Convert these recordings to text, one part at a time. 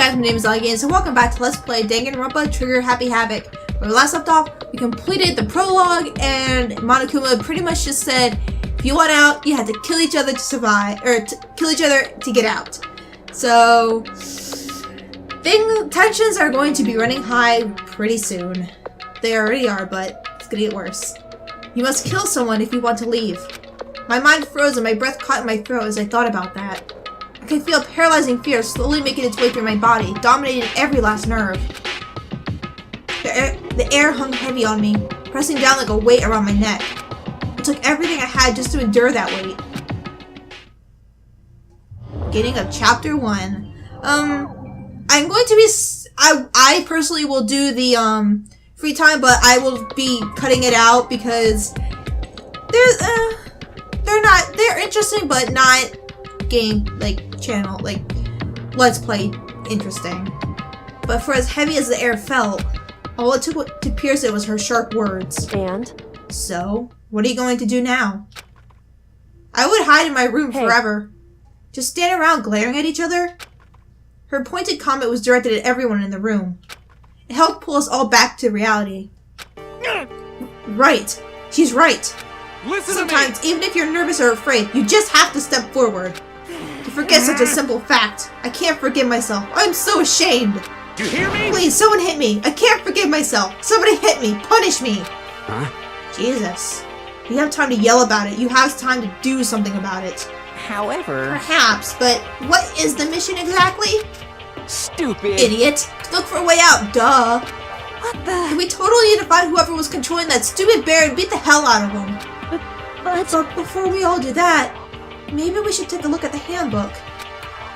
guys, my name is Alligator, so welcome back to Let's Play Danganronpa Trigger Happy Havoc. When we last left off, we completed the prologue, and Monokuma pretty much just said, if you want out, you had to kill each other to survive, or to kill each other to get out. So, tensions are going to be running high pretty soon. They already are, but it's gonna get worse. You must kill someone if you want to leave. My mind froze and my breath caught in my throat as I thought about that. I could feel paralyzing fear slowly making its way through my body, dominating every last nerve. The air hung heavy on me, pressing down like a weight around my neck. It took everything I had just to endure that weight. Beginning of Chapter 1. I'm going to be... I personally will do the, free time, but I will be cutting it out because they're interesting, but not channel, Let's Play interesting. But for as heavy as the air felt, all it took to pierce it was her sharp words. And? So, what are you going to do now? I would hide in my room forever. Just stand around glaring at each other? Her pointed comment was directed at everyone in the room. It helped pull us all back to reality. Right. She's right. Listen Sometimes, even if you're nervous or afraid, you just have to step forward. To forget such a simple fact. I can't forgive myself. I'm so ashamed. You hear me? Please, someone hit me. I can't forgive myself. Somebody hit me. Punish me. Huh? Jesus. You have time to yell about it. You have time to do something about it. However... Perhaps, but what is the mission exactly? Stupid. Idiot. To look for a way out. Duh. What the... We totally need to find whoever was controlling that stupid bear and beat the hell out of him. But before we all do that, maybe we should take a look at the handbook.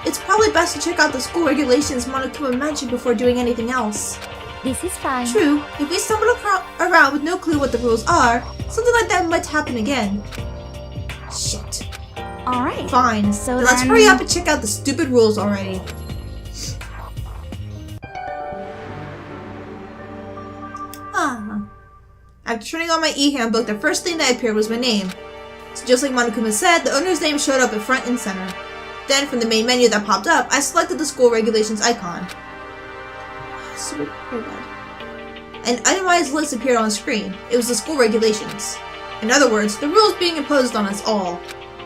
It's probably best to check out the school regulations Monokuma mentioned before doing anything else. This is fine. True, if we stumble around with no clue what the rules are, something like that might happen again. Shit. Alright. Fine, So then let's hurry up and check out the stupid rules already. After turning on my e-handbook, the first thing that appeared was my name. So just like Monokuma said, the owner's name showed up at front and center. Then, from the main menu that popped up, I selected the school regulations icon. An itemized list appeared on screen. It was the school regulations. In other words, the rules being imposed on us all.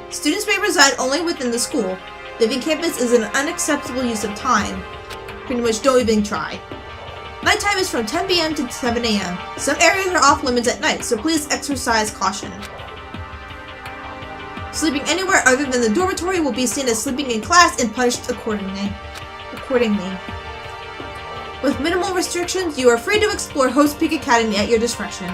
Students may reside only within the school. Leaving campus is an unacceptable use of time. Pretty much don't even try. Nighttime is from 10 p.m. to 7 a.m. Some areas are off limits at night, so please exercise caution. Sleeping anywhere other than the dormitory will be seen as sleeping in class and punished accordingly. With minimal restrictions, you are free to explore Host Peak Academy at your discretion.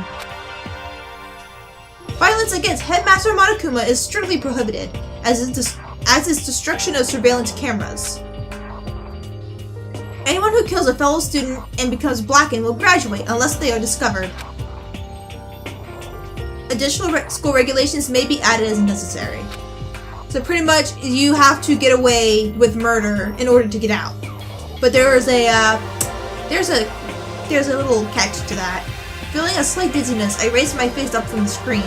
Violence against Headmaster Monokuma is strictly prohibited, as is destruction of surveillance cameras. Anyone who kills a fellow student and becomes blackened will graduate unless they are discovered. Additional school regulations may be added as necessary. So pretty much, you have to get away with murder in order to get out. But there's a little catch to that. Feeling a slight dizziness, I raised my face up from the screen.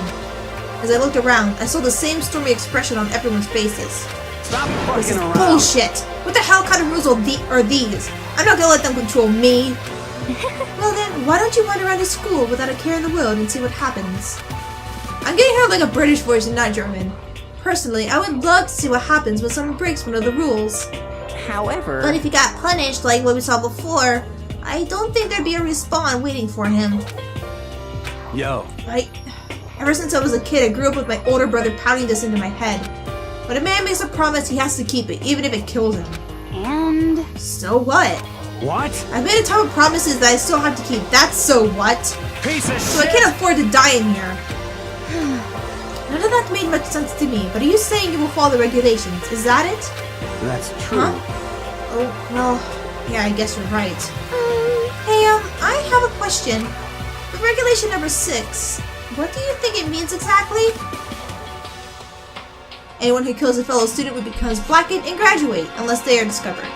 As I looked around, I saw the same stormy expression on everyone's faces. Stop This is fucking around. bullshit! What the hell kind of rules are these? I'm not gonna let them control me! Well then, why don't you run around the school without a care in the world and see what happens? I'm getting her like a British voice and not German. Personally, I would love to see what happens when someone breaks one of the rules. However... But if he got punished like what we saw before, I don't think there'd be a respawn waiting for him. Yo. Ever since I was a kid, I grew up with my older brother pounding this into my head. When a man makes a promise, he has to keep it, even if it kills him. And... So what? What? I've made a ton of promises that I still have to keep. That's so what? Piece of So I shit. can't afford to die in here. None of that made much sense to me, but are you saying you will follow the regulations? Is that it? That's true. Huh? Oh, well, yeah, I guess you're right. Hey, I have a question. With regulation number 6, what do you think it means exactly? Anyone who kills a fellow student becomes blackened and graduate, unless they are discovered.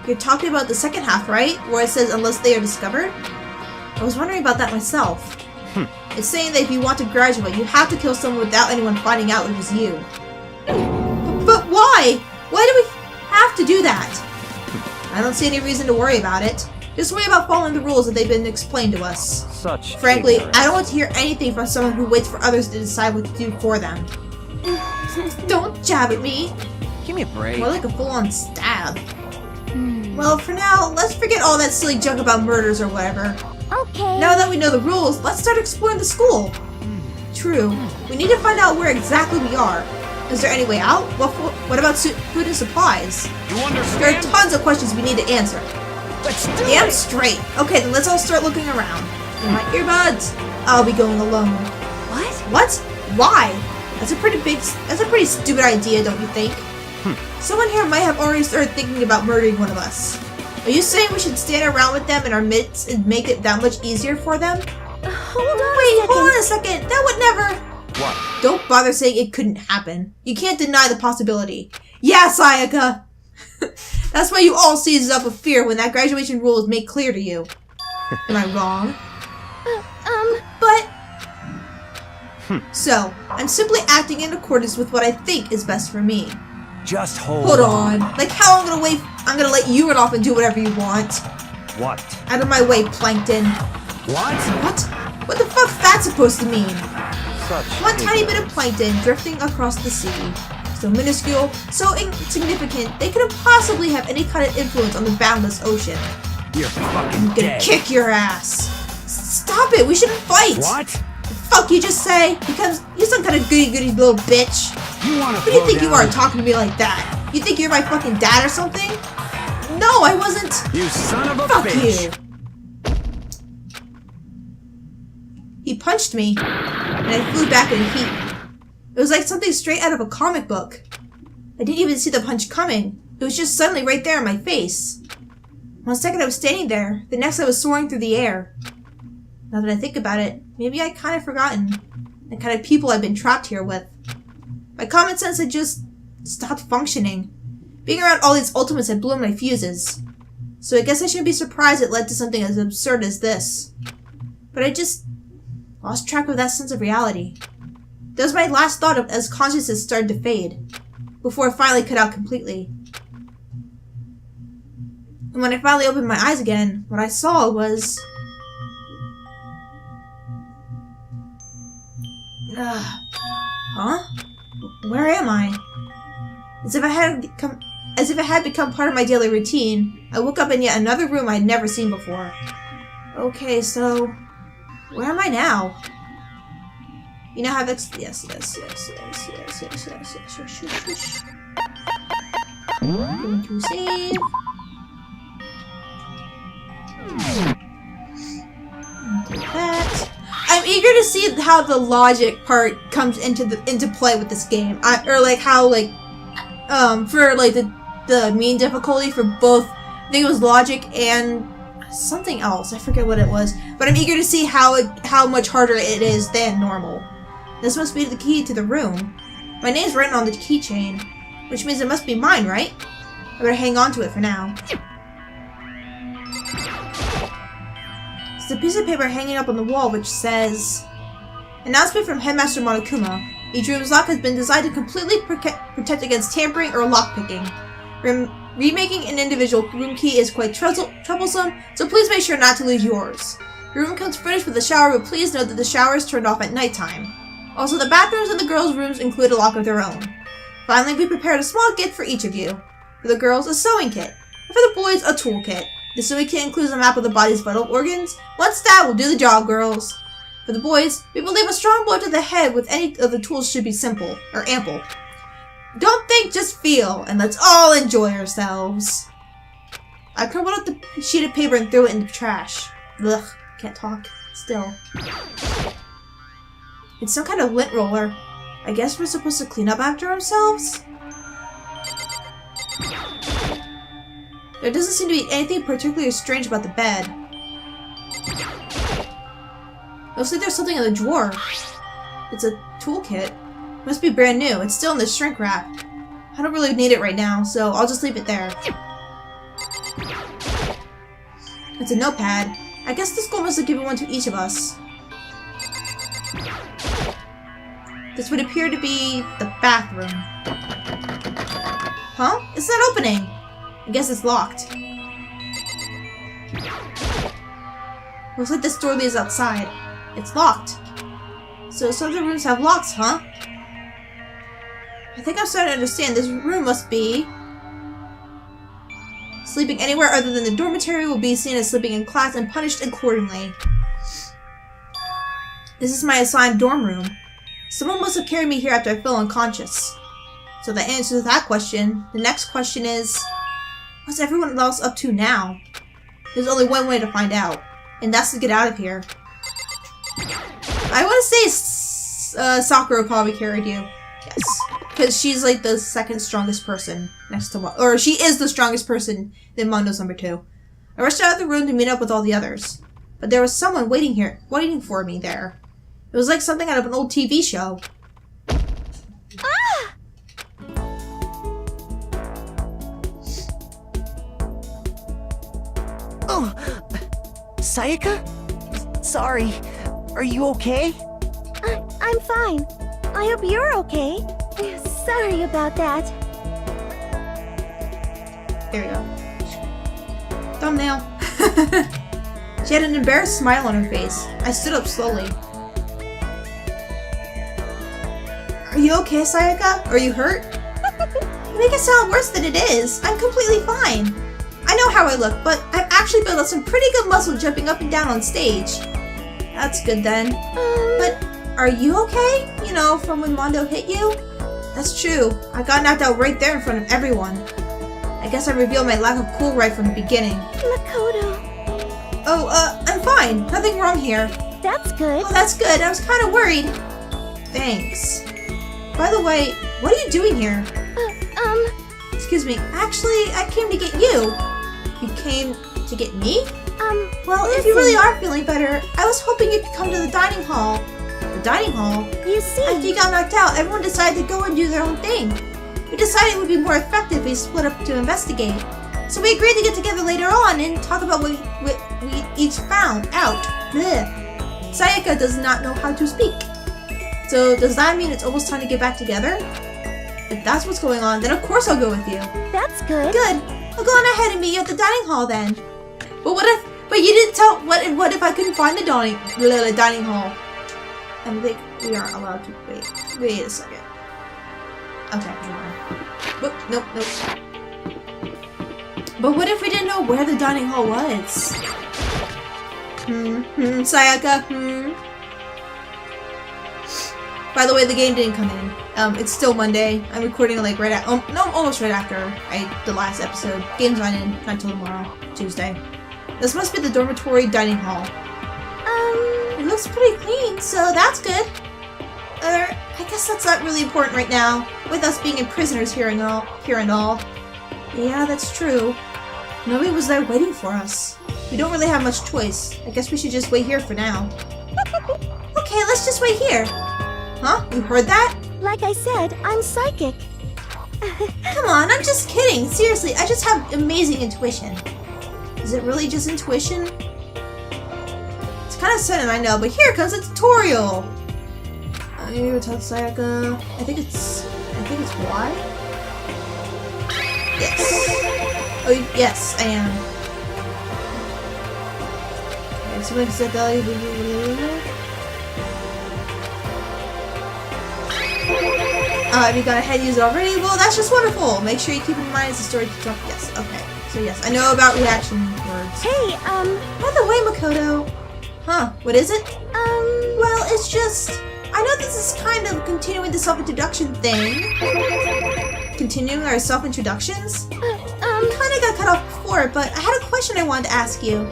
You're talking about the second half, right? Where it says, unless they are discovered? I was wondering about that myself. It's saying that if you want to graduate, you have to kill someone without anyone finding out it was you. But why? Why have to do that. I don't see any reason to worry about it. Just worry about following the rules that they've been explained to us. Such Frankly, ignorance. I don't want to hear anything from someone who waits for others to decide what to do for them. Don't jab at me. Give me a break. More like a full-on stab. Well, for now, let's forget all that silly junk about murders or whatever. Okay. Now that we know the rules, let's start exploring the school. True. We need to find out where exactly we are. Is there any way out? What about food and supplies? You There are understand? tons of questions we need to answer. Let's do Damn it. straight. Okay, then let's all start looking around. In my earbuds. I'll be going alone. What? What? Why? That's a pretty stupid idea, don't you think? Someone here might have already started thinking about murdering one of us. Are you saying we should stand around with them in our midst and make it that much easier for them? Hold on a second. That would never... What? Don't bother saying it couldn't happen. You can't deny the possibility. Yeah, Sayaka! That's why you all seized up with fear when that graduation rule was made clear to you. Am I wrong? But... So, I'm simply acting in accordance with what I think is best for me. Just hold Hold on. Like how I'm gonna let you run off and do whatever you want. What? Out of my way, Plankton. What? What? What the fuck's that supposed to mean? Such One tiny ignorance. bit of plankton drifting across the sea. So minuscule, so insignificant, they couldn't possibly have any kind of influence on the boundless ocean. You're fucking I'm gonna dead. kick your ass. Stop it, we shouldn't fight. What? Fuck you just say? Because you're some kind of goody-goody little bitch. You wanna Who do you think you are talking to me like that? You think you're my fucking dad or something? No, I wasn't. You son of a Fuck bitch. you. He punched me, and I flew back in a heap. It was like something straight out of a comic book. I didn't even see the punch coming. It was just suddenly right there in my face. 1 second I was standing there, the next I was soaring through the air. Now that I think about it, maybe I'd kind of forgotten the kind of people I've been trapped here with. My common sense had just stopped functioning. Being around all these ultimates had blown my fuses. So I guess I shouldn't be surprised it led to something as absurd as this. But I just lost track of that sense of reality. That was my last thought of as consciousness started to fade, before it finally cut out completely. And when I finally opened my eyes again, what I saw was... Huh? Where am I? As if it had become part of my daily routine, I woke up in yet another room I'd never seen before. Okay, so where am I now? You now have yes. Going to save. Take that. I'm eager to see how the logic part comes into play with this game, for like the mean difficulty for both. I think it was logic and something else. I forget what it was, but I'm eager to see how much harder it is than normal. This must be the key to the room. My name's written on the keychain, which means it must be mine, right? I better hang on to it for now. There's a piece of paper hanging up on the wall which says, "Announcement from Headmaster Monokuma. Each room's lock has been designed to completely protect against tampering or lockpicking. Remaking an individual room key is quite troublesome, so please make sure not to lose yours. Your room comes furnished with a shower, but please note that the shower is turned off at nighttime. Also, the bathrooms in the girls' rooms include a lock of their own. Finally, we prepared a small gift for each of you. For the girls, a sewing kit. And for the boys, a toolkit. The sewing kit includes a map of the body's vital organs. Once that will do the job, girls. For the boys, we believe a strong blow to the head with any of the tools should be simple, or ample. Don't think, just feel, and let's all enjoy ourselves." I crumpled up the sheet of paper and threw it in the trash. Ugh, can't talk. Still. It's some kind of lint roller. I guess we're supposed to clean up after ourselves? There doesn't seem to be anything particularly strange about the bed. Looks like there's something in the drawer. It's a toolkit. Must be brand new. It's still in the shrink wrap. I don't really need it right now, so I'll just leave it there. It's a notepad. I guess the school must have given one to each of us. This would appear to be the bathroom. Huh? It's not opening. I guess it's locked. Looks like this door leads outside. It's locked. So some of the rooms have locks, huh? I think I'm starting to understand. This room must be... Sleeping anywhere other than the dormitory will be seen as sleeping in class and punished accordingly. This is my assigned dorm room. Someone must have carried me here after I fell unconscious. So that answers that question. The next question is, what's everyone else up to now? There's only one way to find out, and that's to get out of here. I want to say Sakura probably carried you. Yes. Because she's like the second strongest person next to Mondo. Or she is the strongest person than Mondo's number 2. I rushed out of the room to meet up with all the others. But there was someone waiting for me there. It was like something out of an old TV show. Ah! Oh, Sayaka? Sorry. Are you okay? I'm fine. I hope you're okay. Sorry about that. There you go. Thumbnail. She had an embarrassed smile on her face. I stood up slowly. Are you okay, Sayaka? Are you hurt? You make it sound worse than it is. I'm completely fine. I know how I look, but I've actually built up some pretty good muscle jumping up and down on stage. That's good then. But are you okay? You know, from when Mondo hit you? That's true. I got knocked out right there in front of everyone. I guess I revealed my lack of cool right from the beginning. Makoto. Oh, I'm fine. Nothing wrong here. That's good. Oh, that's good. I was kind of worried. Thanks. By the way, what are you doing here? Excuse me. Actually, I came to get you. You came to get me? Well, If you really are feeling better, I was hoping you could come to the dining hall. The dining hall? You see... After you got knocked out, everyone decided to go and do their own thing. We decided it would be more effective if we split up to investigate. So we agreed to get together later on and talk about what we each found out. Blech. Sayaka does not know how to speak. So does that mean it's almost time to get back together? If that's what's going on, then of course I'll go with you. That's good. Good. I'll go on ahead and meet you at the dining hall then. But you didn't tell. What if I couldn't find the dining hall? I think we aren't allowed to wait. Wait a second. Okay, never mind. Whoop, nope. But what if we didn't know where the dining hall was? Sayaka, By the way, the game didn't come in. It's still Monday. I'm recording like almost right after the last episode. Game's not in until tomorrow, Tuesday. This must be the dormitory dining hall. It looks pretty clean, so that's good. I guess that's not really important right now, with us being prisoners here and all. Yeah, that's true. Nobody was there waiting for us. We don't really have much choice. I guess we should just wait here for now. Okay, let's just wait here. Huh? You heard that? Like I said, I'm psychic. Come on, I'm just kidding. Seriously, I just have amazing intuition. Is it really just intuition? It's kind of sudden, I know, but here comes a tutorial. You were told Sayaka. I think it's Y? Yes. Oh, yes, I am. Okay, so let's set that. Have you gone ahead and used it already? Well, that's just wonderful. Make sure you keep in mind as the story keeps up. Yes, okay. So yes, I know about reaction words. Hey, By the way, Makoto. Huh, what is it? Well, it's just... I know this is kind of continuing the self-introduction thing. Continuing our self-introductions? We kind of got cut off before, but I had a question I wanted to ask you.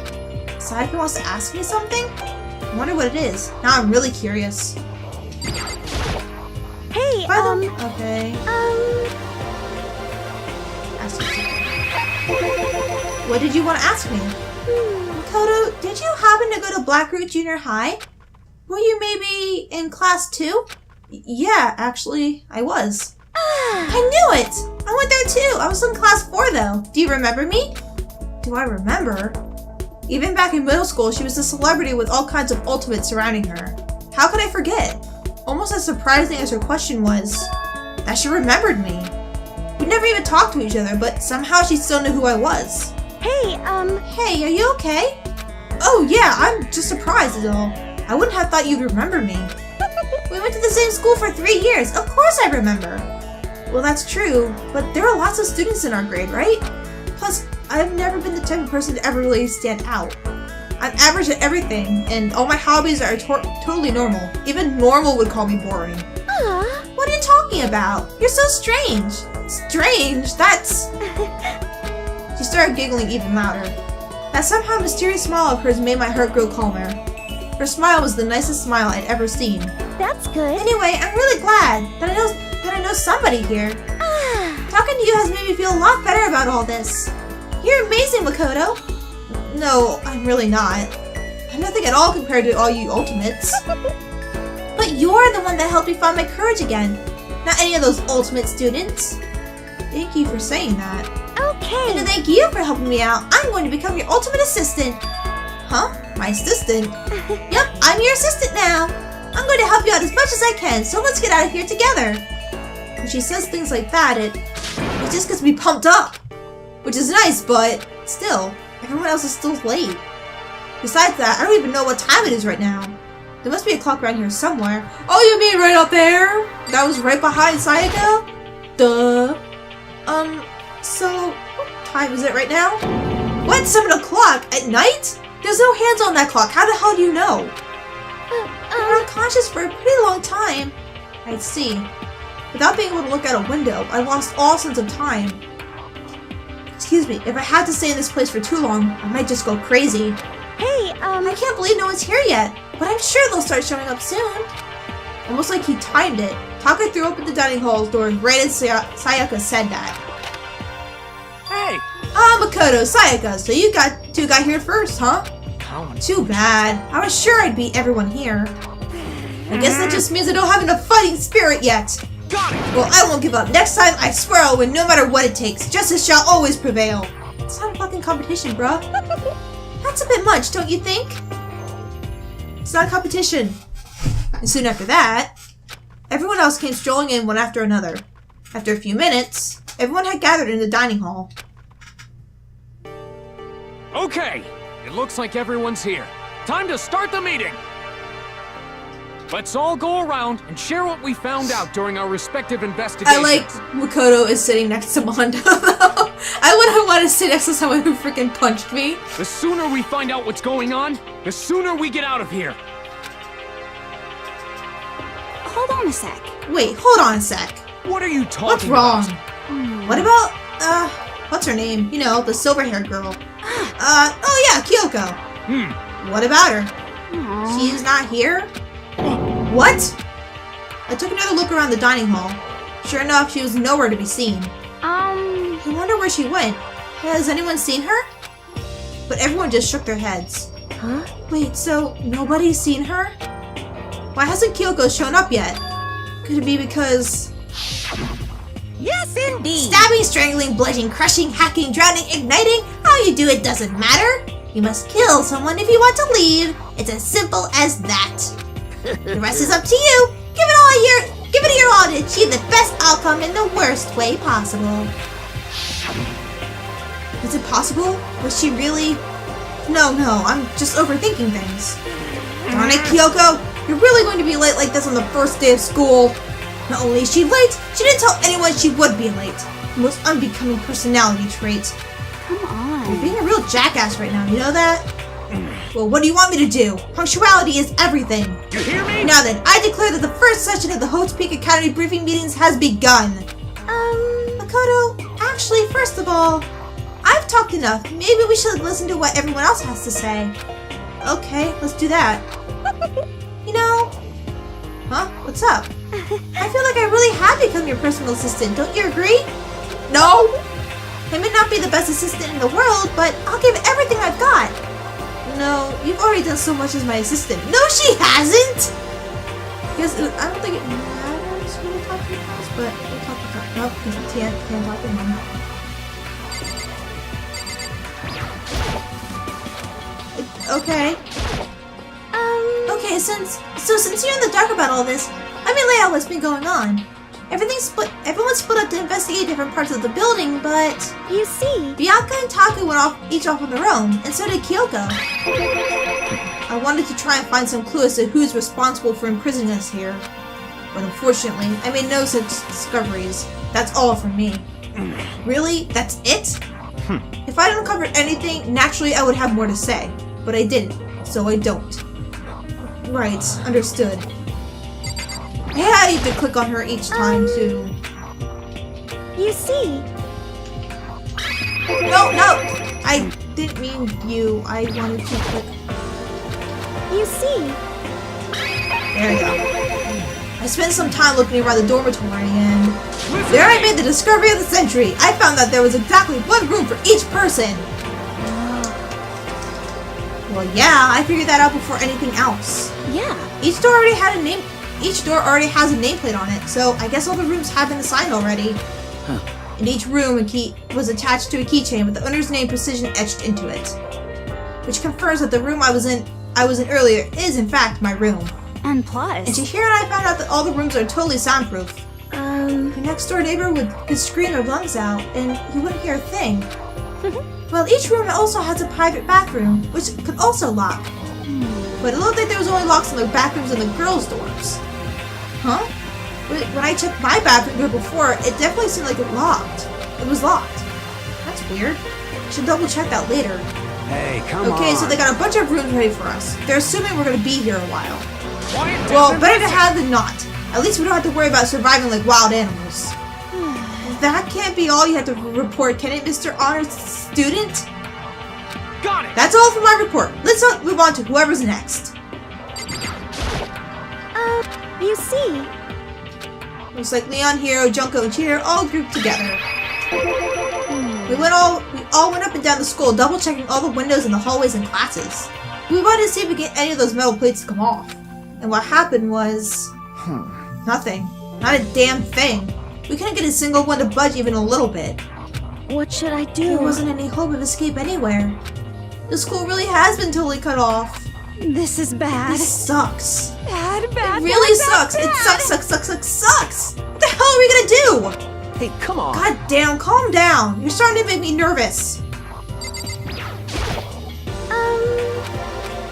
Sayaka wants to ask me something? I wonder what it is. Now I'm really curious. Hey, Okay. Ask you something. What did you want to ask me? Makoto, did you happen to go to Blackroot Junior High? Were you maybe in class 2? Yeah, actually, I was. I knew it! I went there too! I was in class 4 though. Do you remember me? Do I remember? Even back in middle school, she was a celebrity with all kinds of ultimates surrounding her. How could I forget? Almost as surprising as her question was, that she remembered me. We never even talked to each other, but somehow she still knew who I was. Hey, Hey, are you okay? Oh yeah, I'm just surprised is all. I wouldn't have thought you'd remember me. We went to the same school for 3 years. Of course I remember. Well, that's true, but there are lots of students in our grade, right? Plus, I've never been the type of person to ever really stand out. I'm average at everything, and all my hobbies are totally normal. Even normal would call me boring. What are you talking about? You're so strange. Strange? That's... She started giggling even louder. That somehow mysterious smile of hers made my heart grow calmer. Her smile was the nicest smile I'd ever seen. That's good. Anyway, I'm really glad that I know somebody here. Talking to you has made me feel a lot better about all this. You're amazing, Makoto. No, I'm really not. I'm nothing at all compared to all you ultimates. But you're the one that helped me find my courage again. Not any of those ultimate students. Thank you for saying that. Okay. And to thank you for helping me out, I'm going to become your ultimate assistant. Huh? My assistant? Yep, I'm your assistant now. I'm going to help you out as much as I can, so let's get out of here together. When she says things like that, it just gets me pumped up. Which is nice, but still, everyone else is still late. Besides that, I don't even know what time it is right now. There must be a clock around here somewhere. Oh, you mean right up there? That was right behind Sayaka? Duh. So, what time is it right now? What? 7 o'clock? At night? There's no hands on that clock. How the hell do you know? You were unconscious for a pretty long time. I see. Without being able to look out a window, I lost all sense of time. Excuse me, if I had to stay in this place for too long, I might just go crazy. Hey, I can't believe no one's here yet, but I'm sure they'll start showing up soon. Almost like he timed it. Taka threw open the dining hall's door right as Sayaka said that. Hey! Makoto, Sayaka, so you two got here first, huh? Too bad. I was sure I'd beat everyone here. I guess that just means I don't have enough fighting spirit yet. Got it! Well, I won't give up. Next time, I swear I'll win no matter what it takes. Justice shall always prevail. It's not a fucking competition, bruh. That's a bit much, don't you think? It's not a competition. And soon after that, everyone else came strolling in one after another. After a few minutes, everyone had gathered in the dining hall. Okay, it looks like everyone's here. Time to start the meeting! Let's all go around and share what we found out during our respective investigations. I like Makoto is sitting next to Mondo, though. I wouldn't want to sit next to someone who freaking punched me. The sooner we find out what's going on, the sooner we get out of here. hold on a sec. Wait, hold on a sec. What are you talking about? What's about? wrong? What about, what's her name? You know, the silver-haired girl. Oh yeah, Kyoko. What about her? She's not here? What? I took another look around the dining hall. Sure enough, she was nowhere to be seen. I wonder where she went. Has anyone seen her? But everyone just shook their heads. Huh? Wait, so nobody's seen her? Why hasn't Kyoko shown up yet? Could it be because... Yes, indeed! Stabbing, strangling, bludgeoning, crushing, hacking, drowning, igniting, how you do it doesn't matter. You must kill someone if you want to leave. It's as simple as that. The rest is up to you. Give it your all to achieve the best outcome in the worst way possible. Is it possible? Was she really... No, I'm just overthinking things. Darn it, Kyoko! You're really going to be late like this on the first day of school. Not only is she late, she didn't tell anyone she would be late. The most unbecoming personality trait. Come on. You're being a real jackass right now, you know that? Well, what do you want me to do? Punctuality is everything. You hear me? Now then, I declare that the first session of the Hope's Peak Academy briefing meetings has begun. Makoto, actually, first of all, I've talked enough. Maybe we should listen to what everyone else has to say. Okay, let's do that. You know... Huh? What's up? I feel like I really have become your personal assistant, don't you agree? No! I may not be the best assistant in the world, but I'll give everything I've got. No, you've already done so much as my assistant. No, she hasn't! Because I don't think it matters who we're talking about, but we'll talk about it. Nope, because we can't talk to him. Okay. Okay, since you're in the dark about all this, let me lay out what's been going on. Everyone split up to investigate different parts of the building, but You see, Bianca and Taku went each off on their own, and so did Kyoko. I wanted to try and find some clue as to who's responsible for imprisoning us here. But unfortunately, I made no such discoveries. That's all from me. Really? That's it? If I hadn't uncovered anything, naturally I would have more to say. But I didn't, so I don't. Right, understood. Yeah, I need to click on her each time, too. you see, No! I didn't mean you. I wanted to click... you see. There you go. I spent some time looking around the dormitory, and there I made the discovery of the century. I found that there was exactly one room for each person. Well, yeah, I figured that out before anything else. Yeah. Each door already has a nameplate on it, so I guess all the rooms have been assigned already. And each room and key was attached to a keychain with the owner's name precision etched into it, which confirms that the room I was in earlier is in fact my room. And And plus, to hear it, I found out that all the rooms are totally soundproof. Your next door neighbor could scream their lungs out, and you wouldn't hear a thing. Well, each room also has a private bathroom, which could also lock. But it looked like there was only locks on the bathrooms and the girls' doors. Huh? When I checked my bathroom door before, it definitely seemed like it locked. It was locked. That's weird. I should double check that later. Hey, come on. Okay, so they got a bunch of rooms ready for us. They're assuming we're gonna be here a while. Quiet Well, down. better to have than not. At least we don't have to worry about surviving like wild animals. That can't be all you have to report, can it, Mr. Honor Student? Got it. That's all for my report. Let's move on to whoever's next. you see, Looks like Leon, Hero, Junko, and Cheater all grouped together. We all went up and down the school, double checking all the windows in the hallways and classes. We wanted to see if we get any of those metal plates to come off. And what happened was... nothing. Not a damn thing. We couldn't get a single one to budge even a little bit. what should I do? There wasn't any hope of escape anywhere. The school really has been totally cut off. This is bad. This sucks. Bad, It really sucks. It sucks. What the hell are we gonna do? Hey, come on. God damn, calm down. You're starting to make me nervous.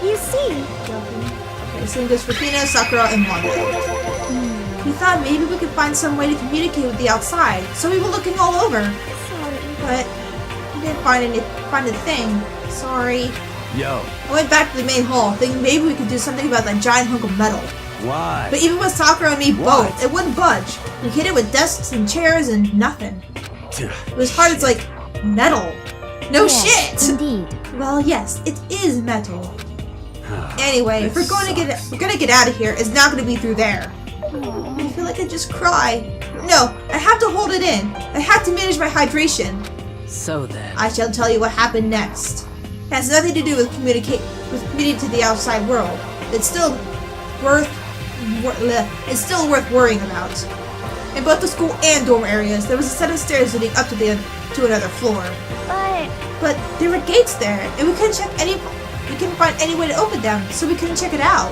You see, Okay, same goes for Hina, Sakura, and Wanda. We thought maybe we could find some way to communicate with the outside, so we were looking all over. sorry. But we didn't find a thing. Sorry. Yo, I went back to the main hall, thinking maybe we could do something about that giant hunk of metal. why? But even with Sakura and me What? both, it wouldn't budge. We hit it with desks and chairs and nothing. It was hard as like metal. No Yes, shit! Indeed. Well, yes, it is metal. Anyway, if we're This gonna sucks. get out of here, it's not gonna be through there. I feel like I just cry. No, I have to hold it in. I have to manage my hydration. So then. I shall tell you what happened next. It has nothing to do with communicating to the outside world. It's still worth worrying about. In both the school and dorm areas, there was a set of stairs leading up to another floor. But there were gates there, and we couldn't find any way to open them, so we couldn't check it out.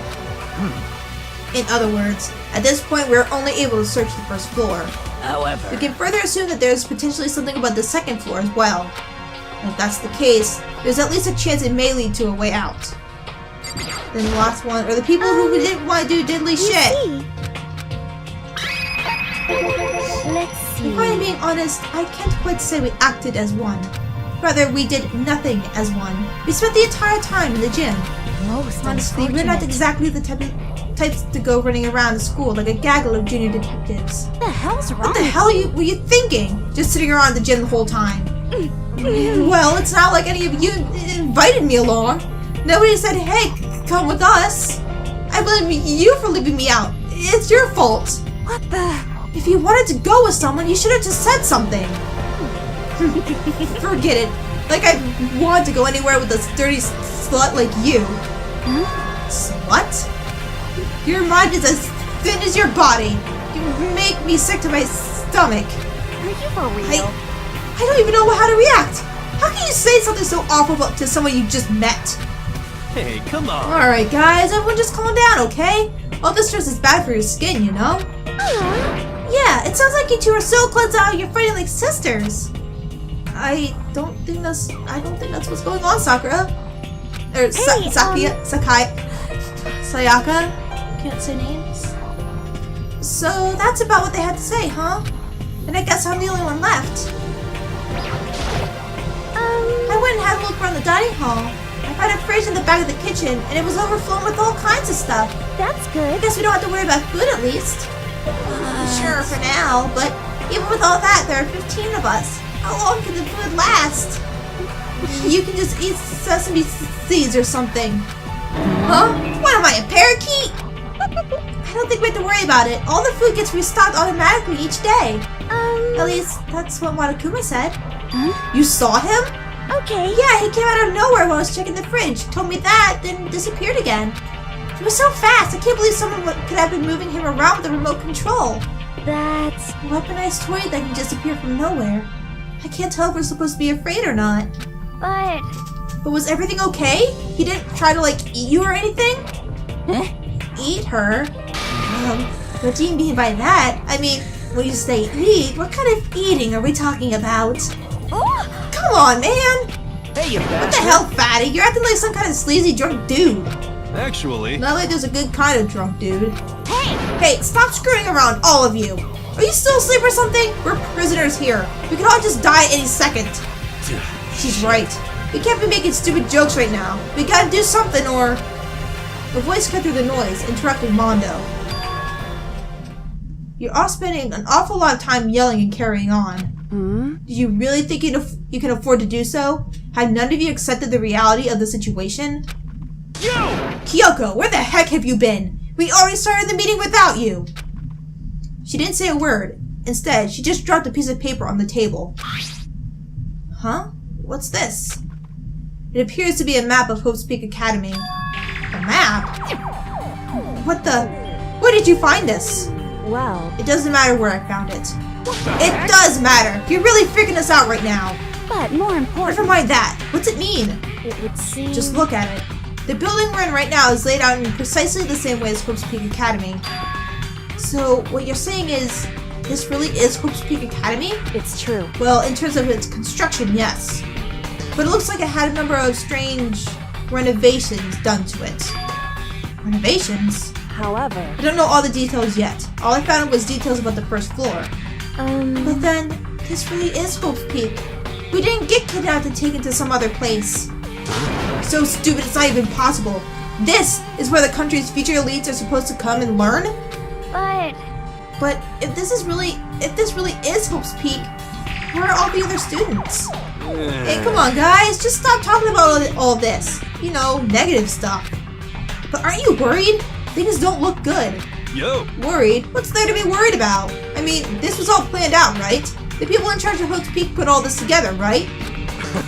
In other words, at this point, we were only able to search the first floor. However. We can further assume that there's potentially something about the second floor as well. And if that's the case, there's at least a chance it may lead to a way out. Then the last one are the people who didn't want to do diddly You shit. see. Let's see. If I'm being honest, I can't quite say we acted as one. Rather, we did nothing as one. We spent the entire time in the gym. Most Honestly, we're not unfortunate. exactly the types to go running around the school like a gaggle of junior detectives. What the hell's wrong? What the hell were you thinking? Just sitting around the gym the whole time. Well, it's not like any of you invited me along. Nobody said, hey, come with us. I blame you for leaving me out. It's your fault. What the? If you wanted to go with someone, you should have just said something. Forget it. Like I want to go anywhere with a dirty slut like you. Slut? Your mind is as thin as your body. You make me sick to my stomach. Are you for real? I don't even know how to react. How can you say something so awful to someone you just met? Hey, come on. Alright guys, everyone just calm down, okay? All this stress is bad for your skin, you know? Yeah, it sounds like you two are so close out you're fighting like sisters. I don't think that's what's going on, Sakura. Or Sayaka. Can't say names. So that's about what they had to say, huh? And I guess I'm the only one left. I went and had a look around the dining hall. I found a fridge in the back of the kitchen, and it was overflowing with all kinds of stuff. That's I good. guess we don't have to worry about food at least. Sure, for now, but even with all that, there are 15 of us. How long can the food last? You can just eat sesame seeds or something. Huh? What am I, a parakeet? I don't think we have to worry about it. All the food gets restocked automatically each day. At least, that's what Monokuma said. Huh? You saw him? Okay. Yeah, he came out of nowhere while I was checking the fridge. Told me that, then disappeared again. He was so fast, I can't believe someone could have been moving him around with a remote control. That's... A weaponized toy that can just appear from nowhere. I can't tell if we're supposed to be afraid or not. But... But was everything okay? He didn't try to, like, eat you or anything? Huh? Eat her? What do you mean by that? I mean, when you say eat, what kind of eating are we talking about? Oh! Come on, man! Hey, you What the bastard. hell, fatty? You're acting like some kind of sleazy drunk dude. Actually, Not like there's a good kind of drunk dude. Hey! Hey, stop screwing around, all of you! Are you still asleep or something? We're prisoners here. We could all just die any second. She's right. We can't be making stupid jokes right now. We gotta do something or... The voice cut through the noise, interrupting Mondo. You're all spending an awful lot of time yelling and carrying on. Hmm? Do you really think you can afford to do so? Have none of you accepted the reality of the situation? yo! Kyoko, where the heck have you been? We already started the meeting without you! She didn't say a word. Instead, she just dropped a piece of paper on the table. Huh? What's this? It appears to be a map of Hope's Peak Academy. A map? What the... Where did you find this? Well, It doesn't matter where I found it. It does matter! You're really freaking us out right now! but more Never important, mind that. What's it mean? it would seem... Just look at it. The building we're in right now is laid out in precisely the same way as Hope's Peak Academy. So, what you're saying is, this really is Hope's Peak Academy? It's true. Well, in terms of its construction, yes. But it looks like it had a number of strange renovations done to it. Renovations? However, I don't know all the details yet. All I found was details about the first floor. But then, this really is Hope's Peak. We didn't get kidnapped and taken to some other place. So stupid it's not even possible. This is where the country's future elites are supposed to come and learn? but... But if this really is Hope's Peak, where are all the other students? Hey, come on guys, just stop talking about all this. You know, negative stuff. But aren't you worried? Things don't look good. Yo! Worried? What's there to be worried about? I mean, this was all planned out, right? The people in charge of Hope's Peak put all this together, right?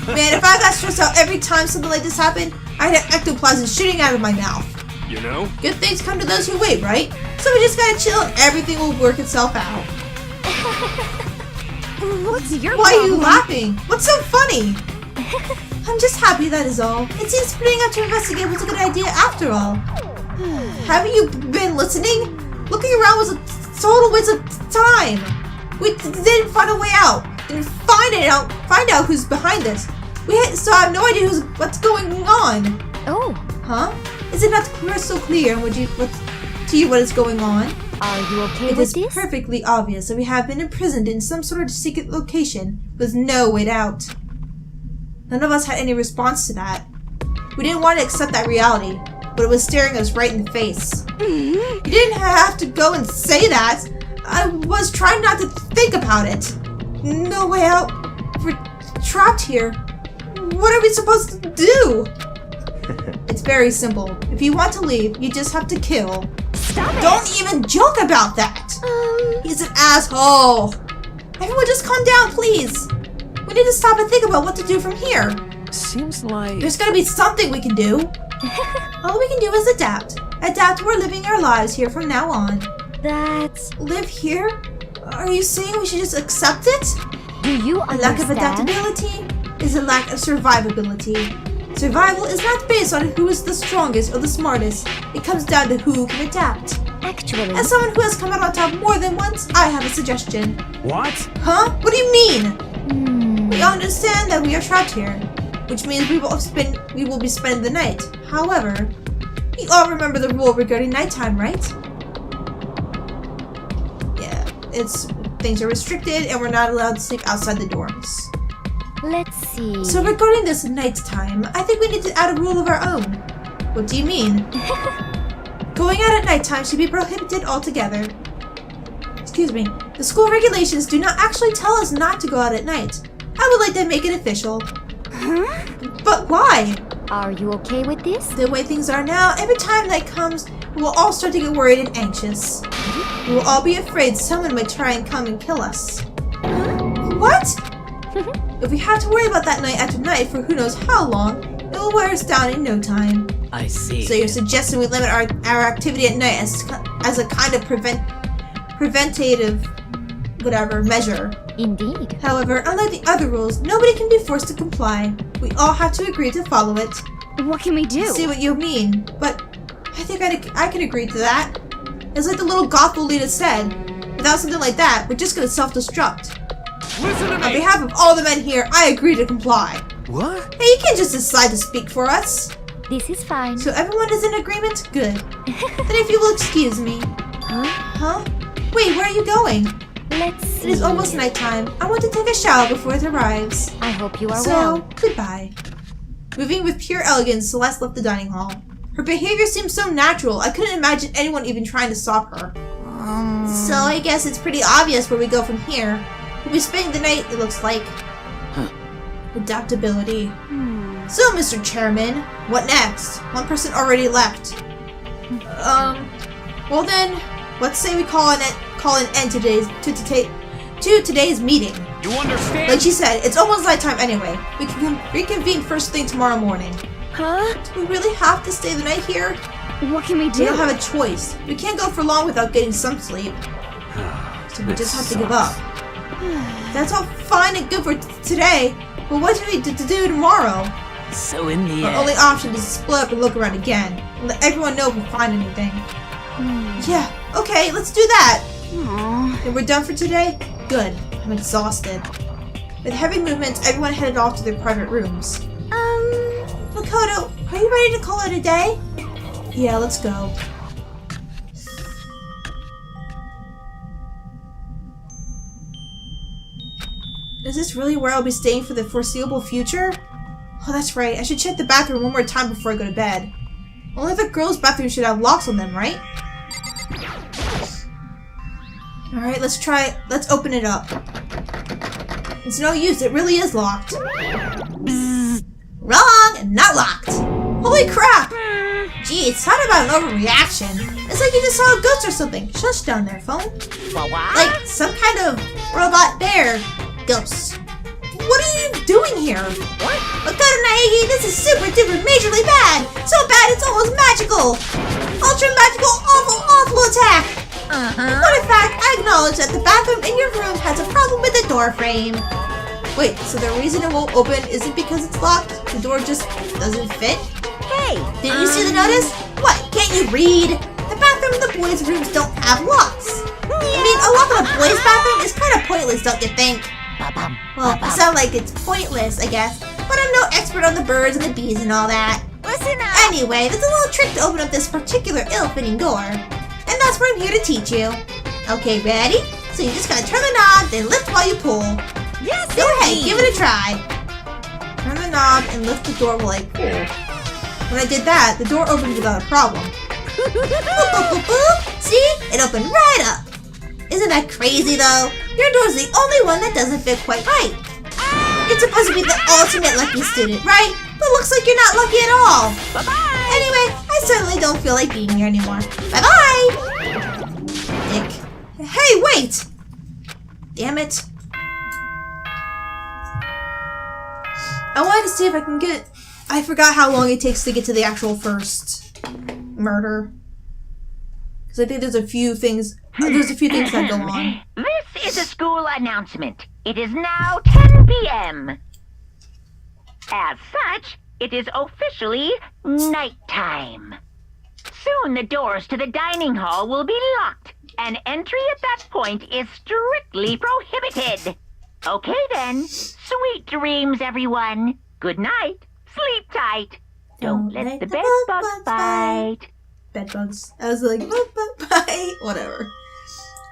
Man, if I got stressed out every time something like this happened, I'd have ectoplasm shooting out of my mouth. You know? Good things come to those who wait, right? So we just gotta chill and everything will work itself out. What's your Why are you problem? laughing? What's so funny? I'm just happy, that is all. It seems splitting up to investigate was a good idea after all. Haven't you been listening? Looking around was a total waste of time. We didn't find a way out. Didn't find out who's behind this. So I have no idea what's going on. Oh, Huh? Is it not crystal clear what is going on? are you okay It with is this? perfectly obvious that we have been imprisoned in some sort of secret location with no way out. None of us had any response to that. We didn't want to accept that reality, but it was staring us right in the face. You didn't have to go and say that. I was trying not to think about it. No way out. We're trapped here. What are we supposed to do? It's very simple. If you want to leave, you just have to kill. Stop it! Don't even joke about that! He's an asshole! Everyone just calm down, please! We need to stop and think about what to do from here. Seems like... There's gotta be something we can do. All we can do is adapt. Adapt to our living our lives here from now on. That's... Live here? Are you saying we should just accept it? Do you A lack of understand? adaptability is a lack of survivability. Survival is not based on who is the strongest or the smartest. It comes down to who can adapt. Actually, As someone who has come out on top more than once, I have a suggestion. What? Huh? What do you mean? We understand that we are trapped here, which means we will be spending the night. However, you all remember the rule regarding nighttime, right? Yeah, things are restricted and we're not allowed to sleep outside the dorms. let's see. So regarding this nighttime, I think we need to add a rule of our own. What do you mean? Going out at nighttime should be prohibited altogether. Excuse me. The school regulations do not actually tell us not to go out at night. I would like to make it official. But why? Are you okay with this? The way things are now, every time night comes, we will all start to get worried and anxious. We will all be afraid someone might try and come and kill us. What? If we have to worry about that night after night for who knows how long, it will wear us down in no time. I see. So you're suggesting we limit our activity at night as a kind of preventative measure. Indeed. However, unlike the other rules, nobody can be forced to comply. We all have to agree to follow it. What can we do? I see what you mean, but I think I can agree to that. It's like the little goth leader said. Without something like that, we're just gonna self-destruct. Listen to On me! behalf of all the men here, I agree to comply. What? Hey, you can't just decide to speak for us. This is fine. So everyone is in agreement? Good. Then if you will excuse me. Huh? Wait, where are you going? Let's see. It is almost nighttime. I want to take a shower before it arrives. I hope you are So, well. goodbye. Moving with pure elegance, Celeste left the dining hall. Her behavior seemed so natural, I couldn't imagine anyone even trying to stop her. So I guess it's pretty obvious where we go from here. We'll be spending the night, it looks like. Adaptability. So, Mr. Chairman, what next? One person already left. Well then, let's say we call an end to today's meeting. You understand? Like she said, it's almost nighttime anyway. We can reconvene first thing tomorrow morning. Huh? Do we really have to stay the night here? What can we do? We don't have a choice. We can't go for long without getting some sleep. So we just have to give up. That's all fine and good for today, but what do we do tomorrow? So in the Our end, only option is to split up and look around again. And let everyone know if we find anything. Yeah, okay, let's do that. And we're done for today? Good. I'm exhausted. With heavy movements, everyone headed off to their private rooms. Makoto, are you ready to call it a day? Yeah, let's go. Is this really where I'll be staying for the foreseeable future? Oh, that's right. I should check the bathroom one more time before I go to bed. Only the girls' bathroom should have locks on them, right? Alright, let's try it. Let's open it up. It's no use. It really is locked. Wrong! And not locked. Holy crap! Gee, it's not about an overreaction. It's like you just saw a ghost or something. Shush down there, phone. Like some kind of robot bear ghost. What are you doing here? What? Makoto Naegi, this is super duper majorly bad. So bad it's almost magical. Ultra magical, awful attack. But in fact, I acknowledge that the bathroom in your room has a problem with the door frame. Wait, so the reason it won't open isn't because it's locked? The door just doesn't fit? Hey! Didn't you see the notice? What, can't you read? The bathroom in the boys' rooms don't have locks. I mean, a lock on a boys' bathroom is kind of pointless, don't you think? Well, it sounds like it's pointless, I guess. But I'm no expert on the birds and the bees and all that. Listen up! Anyway, there's a little trick to open up this particular ill-fitting door. And that's what I'm here to teach you. Okay, ready? So you just gotta turn the knob, then lift while you pull. Yes, Go ahead, give it a try. Turn the knob and lift the door while I pull. When I did that, the door opened without a problem. Boop, boop, boop, boop. See? It opened right up. Isn't that crazy though? Your door's the only one that doesn't fit quite right. You're supposed to be the ultimate lucky student, right? But looks like you're not lucky at all. Bye-bye! Anyway, I certainly don't feel like being here anymore. Bye-bye! Dick. Hey, wait! Damn it. I wanted to see if I can get... I forgot how long it takes to get to the actual first murder. Because I think there's a few things that go on. This is a school announcement. It is now 10 p.m. As such, it is officially nighttime. Soon the doors to the dining hall will be locked, and entry at that point is strictly prohibited. Okay then, sweet dreams, everyone. Good night. Sleep tight. Don't let the bed bugs bite. Bed bugs. I was like, bug bite. Whatever.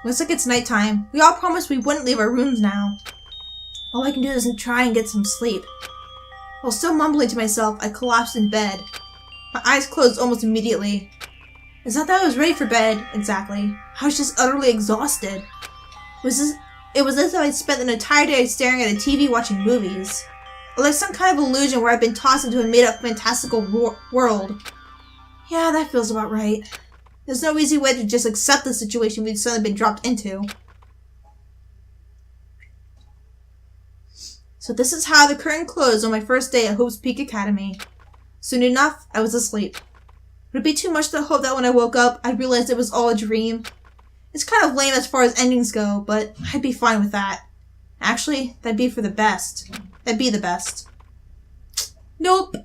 Looks like it's nighttime. We all promised we wouldn't leave our rooms now. All I can do is try and get some sleep. While still mumbling to myself, I collapsed in bed. My eyes closed almost immediately. It's not that I was ready for bed, exactly. I was just utterly exhausted. It was as though I'd spent an entire day staring at a TV watching movies. Or like some kind of illusion where I'd been tossed into a made-up fantastical world. Yeah, that feels about right. There's no easy way to just accept the situation we'd suddenly been dropped into. So this is how the curtain closed on my first day at Hope's Peak Academy. Soon enough, I was asleep. Would it be too much to hope that when I woke up, I'd realize it was all a dream? It's kind of lame as far as endings go, but I'd be fine with that. Actually, that'd be for the best. That'd be the best. Nope.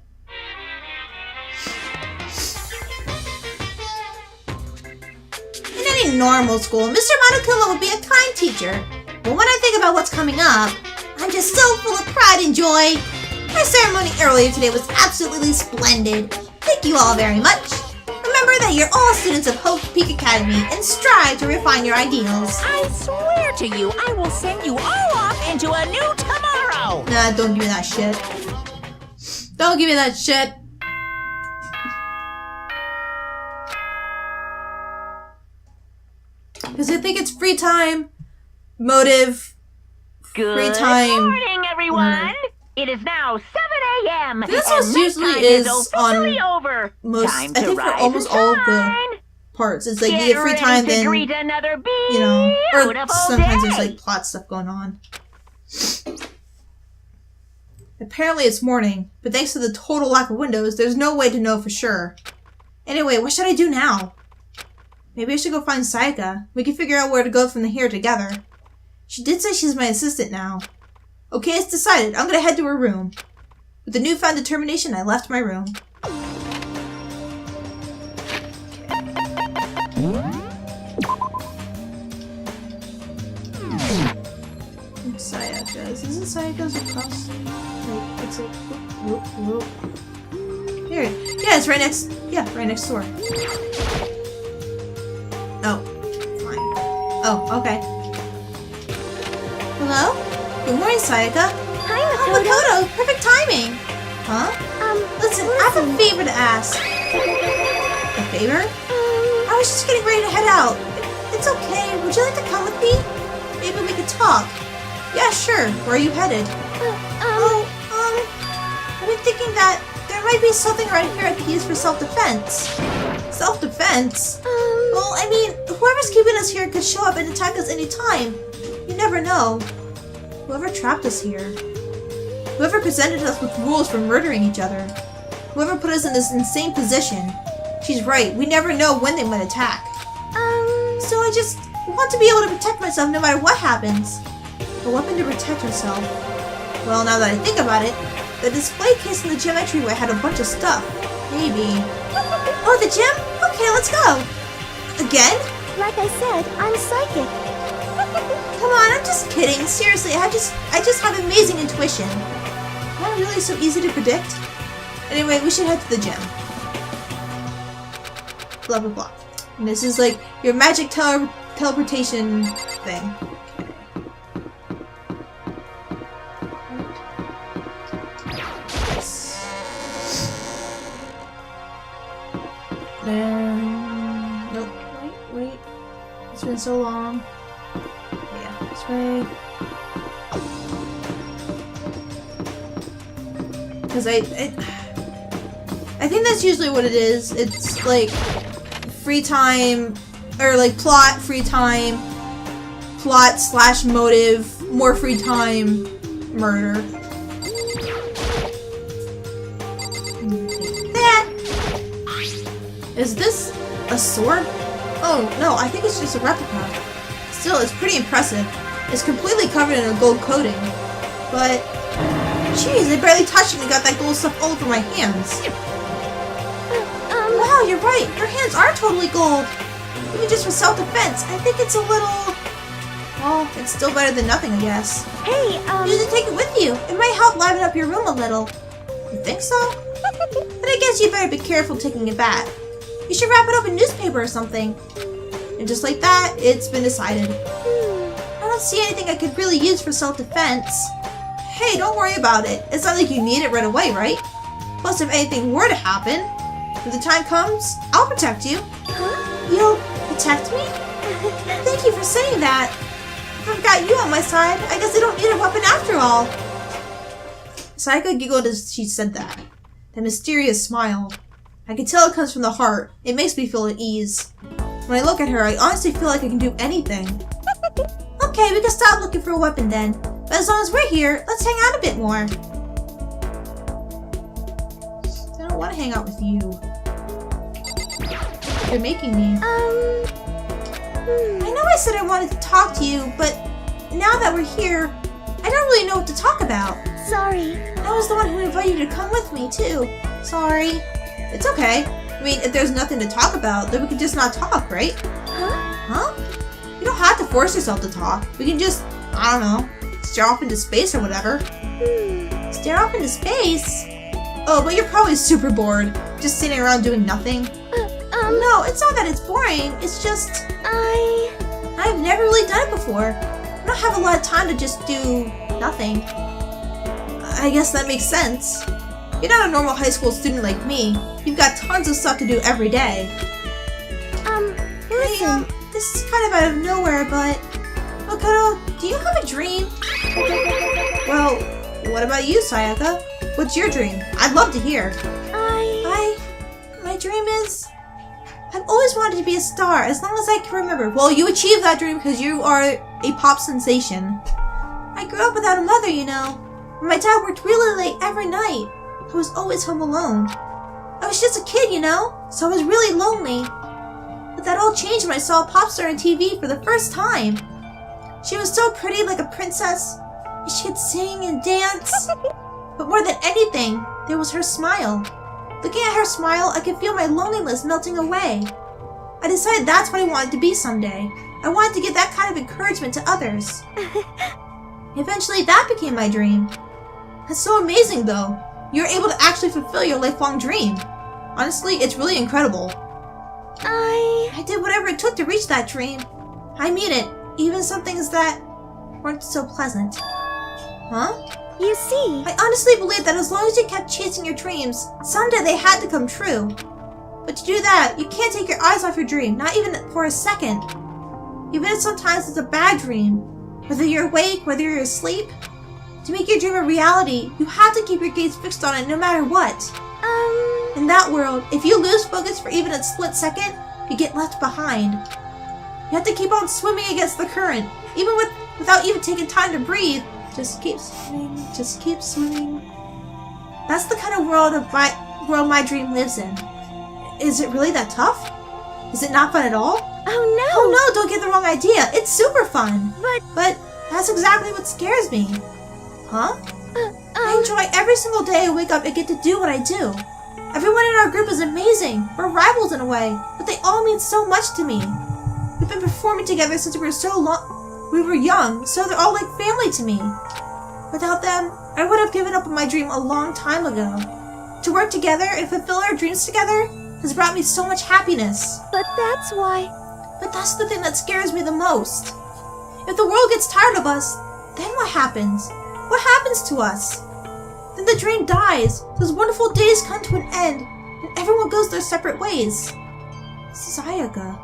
In any normal school, Mr. Monokuma would be a kind teacher. But when I think about what's coming up, I'm just so full of pride and joy. My ceremony earlier today was absolutely splendid. Thank you all very much. Remember that you're all students of Hope Peak Academy and strive to refine your ideals. I swear to you, I will send you all off into a new tomorrow. Nah, don't give me that shit. Don't give me that shit. Because I think it's free time, motive, Good free time. morning, everyone. It is now 7 a.m. This and was usually nighttime is officially on over. most, Time I to think for rise almost and all of the shine. parts. It's like you Get get free ready time, to then, greet another you know, or beautiful sometimes day. there's like plot stuff going on. Apparently it's morning, but thanks to the total lack of windows, there's no way to know for sure. Anyway, what should I do now? Maybe I should go find Sayaka. We can figure out where to go from here together. She did say she's my assistant now. Okay, it's decided. I'm gonna head to her room. With the newfound determination, I left my room. Sayaka. Isn't Sayaka's across? Like, it's like, whoop, whoop, whoop. Here. Yeah, it's right next. Yeah, right next door. Oh, fine. Oh, okay. Hello? Good morning, Sayaka. Hi, Oh, Makoto. Makoto, perfect timing. Huh? Listen, I have a favor to ask. A favor? I was just getting ready to head out. It's okay. Would you like to come with me? Maybe we could talk. Yeah, sure. Where are you headed? I've been thinking that there might be something right here I could use for self-defense. Self-defense? Well, I mean, whoever's keeping us here could show up and attack us anytime. You never know. Whoever trapped us here. Whoever presented us with rules for murdering each other. Whoever put us in this insane position. She's right. We never know when they might attack. So I just want to be able to protect myself no matter what happens. A weapon to protect herself. Well, now that I think about it, the display case in the gym entryway had a bunch of stuff. Maybe. Oh, the gym? Okay, let's go. Again? Like I said, I'm psychic. Come on, I'm just kidding. Seriously, I just have amazing intuition. Am I really so easy to predict? Anyway, we should head to the gym. Blah, blah, blah. And this is like your magic teleportation thing. Nope. Wait. It's been so long. Yeah, this way. Because I think that's usually what it is. It's like free time, or like plot, free time, plot / motive, more free time, murder. That! Is this a sword? Oh no, I think it's just a replica. Still, it's pretty impressive. It's completely covered in a gold coating. But Jeez, I barely touched it and got that gold stuff all over my hands. Wow, you're right. Your hands are totally gold. Even just for self-defense, I think it's a little... Well, it's still better than nothing, I guess. Hey, You should take it with you. It might help liven up your room a little. You think so? But I guess you better be careful taking it back. You should wrap it up in newspaper or something. And just like that, it's been decided. I don't see anything I could really use for self-defense. Hey, don't worry about it. It's not like you need it right away, right? Plus, if anything were to happen, when the time comes, I'll protect you. You'll protect me? Thank you for saying that. If I've got you on my side, I guess I don't need a weapon after all. Sayaka giggled as she said that. That mysterious smile. I can tell it comes from the heart. It makes me feel at ease. When I look at her, I honestly feel like I can do anything. Okay, we can stop looking for a weapon then. But as long as we're here, let's hang out a bit more. I don't want to hang out with you. You're making me. I know I said I wanted to talk to you, but now that we're here, I don't really know what to talk about. sorry. I was the one who invited you to come with me, too. Sorry. It's okay. I mean, if there's nothing to talk about, then we can just not talk, right? Huh? You don't have to force yourself to talk. We can just, I don't know, stare off into space or whatever. Stare off into space? Oh, but you're probably super bored. Just sitting around doing nothing. No, it's not that it's boring. It's just... I've never really done it before. I don't have a lot of time to just do nothing. I guess that makes sense. You're not a normal high school student like me. You've got tons of stuff to do every day. Listen. Hey, this is kind of out of nowhere, but... Makoto, do you have a dream? Well, what about you, Sayaka? What's your dream? I'd love to hear. My dream is... I've always wanted to be a star, as long as I can remember. Well, you achieved that dream because you are a pop sensation. I grew up without a mother, you know. My dad worked really late every night. I was always home alone. I was just a kid, you know, so I was really lonely. But that all changed when I saw a pop star on TV for the first time. She was so pretty, like a princess. And she could sing and dance. But more than anything, there was her smile. Looking at her smile, I could feel my loneliness melting away. I decided that's what I wanted to be someday. I wanted to give that kind of encouragement to others. Eventually, that became my dream. That's so amazing, though. You're able to actually fulfill your lifelong dream. Honestly, it's really incredible. I did whatever it took to reach that dream. I mean it, even some things that weren't so pleasant. Huh? You see. I honestly believe that as long as you kept chasing your dreams, someday they had to come true. But to do that, you can't take your eyes off your dream, not even for a second. Even if sometimes it's a bad dream, whether you're awake, whether you're asleep, to make your dream a reality, you have to keep your gaze fixed on it no matter what. In that world, if you lose focus for even a split second, you get left behind. You have to keep on swimming against the current, even without even taking time to breathe. Just keep swimming, just keep swimming. That's the kind of world my dream lives in. Is it really that tough? Is it not fun at all? Oh no, don't get the wrong idea. It's super fun. But that's exactly what scares me. Huh? I enjoy every single day I wake up and get to do what I do. Everyone in our group is amazing. We're rivals in a way, but they all mean so much to me. We've been performing together since we were young, so they're all like family to me. Without them, I would have given up on my dream a long time ago. To work together and fulfill our dreams together has brought me so much happiness. But that's why. But that's the thing that scares me the most. If the world gets tired of us, then what happens? What happens to us? Then the dream dies, those wonderful days come to an end, and everyone goes their separate ways. Sayaka.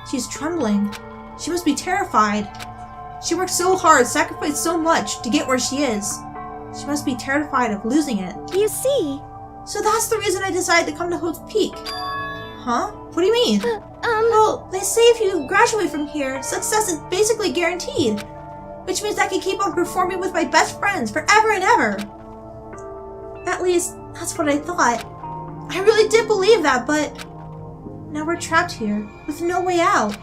She's trembling. She must be terrified. She worked so hard, sacrificed so much to get where she is. She must be terrified of losing it. You see. So that's the reason I decided to come to Hope's Peak. Huh? What do you mean? Well, they say if you graduate from here, success is basically guaranteed. Which means I can keep on performing with my best friends forever and ever. At least, that's what I thought. I really did believe that, but... now we're trapped here, with no way out.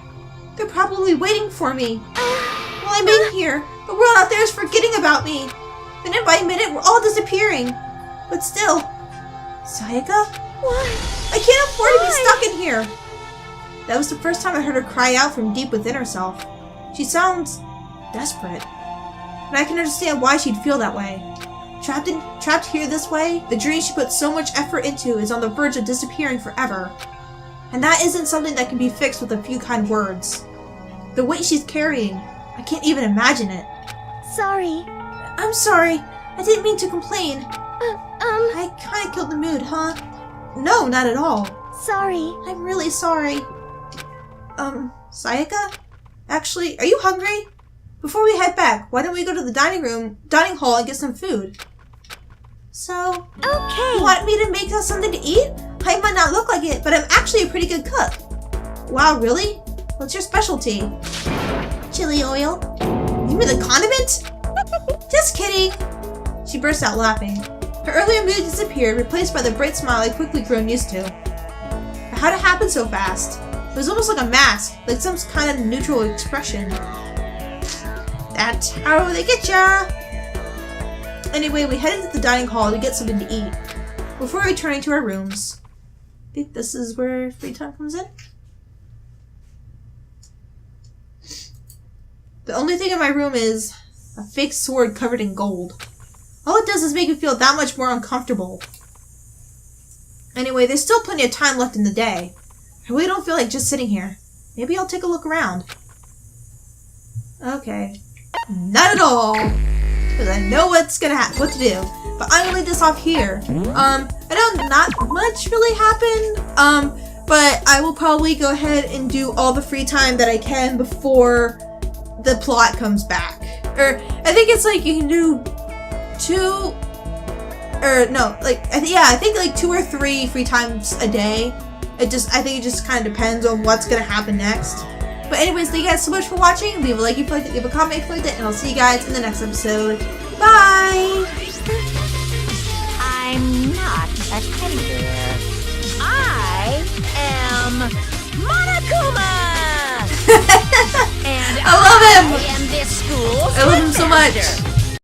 They're probably waiting for me. While I'm in here, the world out there is forgetting about me. Minute by minute, we're all disappearing. But still, Sayaka? Why? I can't afford to be stuck in here. That was the first time I heard her cry out from deep within herself. She sounds desperate. And I can understand why she'd feel that way. Trapped here this way, the dream she put so much effort into is on the verge of disappearing forever. And that isn't something that can be fixed with a few kind words. The weight she's carrying, I can't even imagine it. Sorry. I'm sorry. I didn't mean to complain. I kinda killed the mood, huh? No, not at all. Sorry. I'm really sorry. Sayaka? Actually, are you hungry? Before we head back, why don't we go to the dining hall and get some food? So, Okay. you want me to make us something to eat? I might not look like it, but I'm actually a pretty good cook. Wow, really? What's your specialty? Chili oil. You mean the condiment? Just kidding. She burst out laughing. Her earlier mood disappeared, replaced by the bright smile I'd quickly grown used to. But how'd it happen so fast? It was almost like a mask, like some kind of neutral expression. That's how they get ya! Anyway, we headed to the dining hall to get something to eat, before returning to our rooms. I think this is where free time comes in. The only thing in my room is a fake sword covered in gold. All it does is make me feel that much more uncomfortable. Anyway, there's still plenty of time left in the day. I really don't feel like just sitting here. Maybe I'll take a look around. Okay. Not at all! Because I know what to do. But I'm gonna leave this off here. I know not much really happened. But I will probably go ahead and do all the free time that I can before the plot comes back. Or, I think it's like you can do I think like 2 or 3 free times a day. I think it just kind of depends on what's gonna happen next. But anyways, thank you guys so much for watching. Leave a like if you liked it, leave a comment if you liked it, and I'll see you guys in the next episode. Bye! I'm not a teddy bear. I am Monokuma! And I love him! I am this school's I love him so much. headmaster.